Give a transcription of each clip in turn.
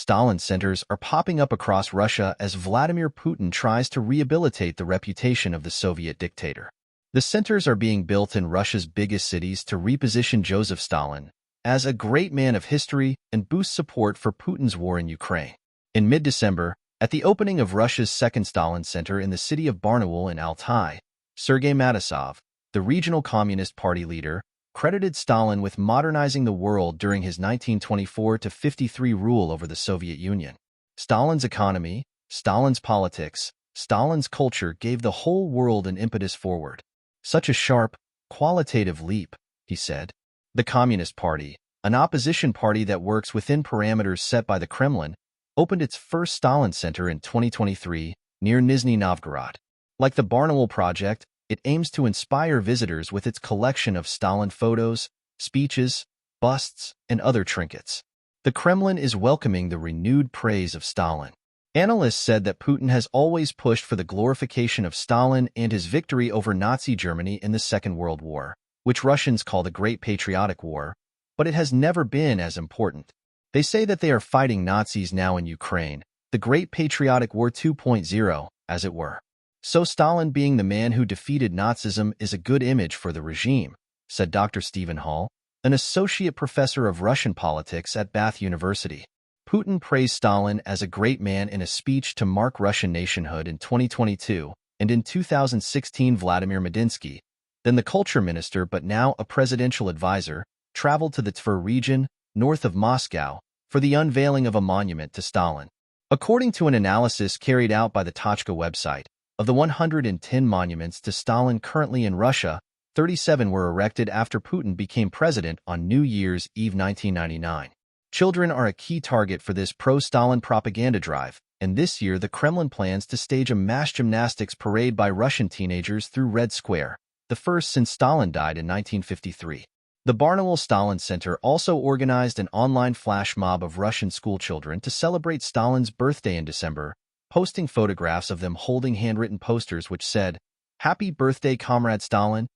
Stalin centers are popping up across Russia as Vladimir Putin tries to rehabilitate the reputation of the Soviet dictator. The centers are being built in Russia's biggest cities to reposition Joseph Stalin as a great man of history and boost support for Putin's war in Ukraine. In mid-December, at the opening of Russia's second Stalin Center in the city of Barnaul in Altai, Sergei Matisov, the regional Communist Party leader, credited Stalin with modernizing the world during his 1924-53 rule over the Soviet Union. Stalin's economy, Stalin's politics, Stalin's culture gave the whole world an impetus forward. Such a sharp, qualitative leap, he said. The Communist Party, an opposition party that works within parameters set by the Kremlin, opened its first Stalin Center in 2023 near Nizhny Novgorod. Like the Barnaul project, it aims to inspire visitors with its collection of Stalin photos, speeches, busts, and other trinkets. The Kremlin is welcoming the renewed praise of Stalin. Analysts said that Putin has always pushed for the glorification of Stalin and his victory over Nazi Germany in the Second World War, which Russians call the Great Patriotic War, but it has never been as important. They say that they are fighting Nazis now in Ukraine, the Great Patriotic War 2.0, as it were. So Stalin being the man who defeated Nazism is a good image for the regime, said Dr. Stephen Hall, an associate professor of Russian politics at Bath University. Putin praised Stalin as a great man in a speech to mark Russian nationhood in 2022, and in 2016 Vladimir Medinsky, then the culture minister but now a presidential advisor, traveled to the Tver region, north of Moscow, for the unveiling of a monument to Stalin. According to an analysis carried out by the Tochka website, of the 110 monuments to Stalin currently in Russia, 37 were erected after Putin became president on New Year's Eve 1999. Children are a key target for this pro-Stalin propaganda drive, and this year the Kremlin plans to stage a mass gymnastics parade by Russian teenagers through Red Square, the first since Stalin died in 1953. The Barnaul Stalin Center also organized an online flash mob of Russian schoolchildren to celebrate Stalin's birthday in December, posting photographs of them holding handwritten posters which said, "Happy birthday, Comrade Stalin,"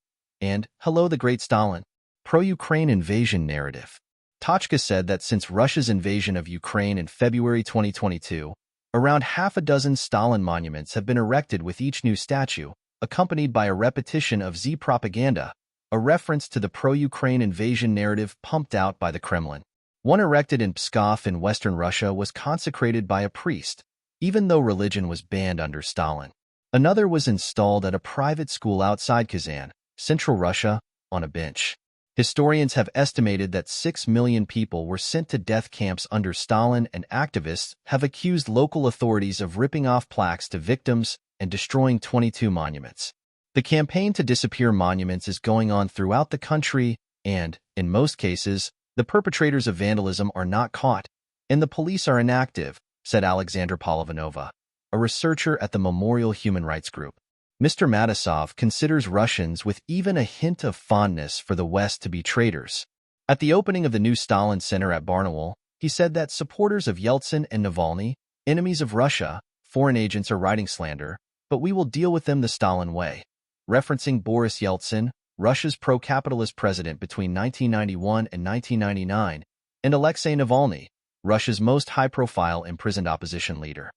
and "Hello the Great Stalin." Pro-Ukraine invasion narrative. Tochka said that since Russia's invasion of Ukraine in February 2022, around half a dozen Stalin monuments have been erected with each new statue, accompanied by a repetition of Z propaganda, a reference to the pro-Ukraine invasion narrative pumped out by the Kremlin. One erected in Pskov in western Russia was consecrated by a priest, even though religion was banned under Stalin. Another was installed at a private school outside Kazan, central Russia, on a bench. Historians have estimated that 6 million people were sent to death camps under Stalin, and activists have accused local authorities of ripping off plaques to victims and destroying 22 monuments. The campaign to disappear monuments is going on throughout the country, and, in most cases, the perpetrators of vandalism are not caught, and the police are inactive, said Alexandra Polivanova, a researcher at the Memorial Human Rights Group. Mr. Matisov considers Russians with even a hint of fondness for the West to be traitors. At the opening of the new Stalin Center at Barnaul, he said that supporters of Yeltsin and Navalny, enemies of Russia, foreign agents are writing slander, but we will deal with them the Stalin way. Referencing Boris Yeltsin, Russia's pro-capitalist president between 1991 and 1999, and Alexei Navalny, Russia's most high-profile imprisoned opposition leader.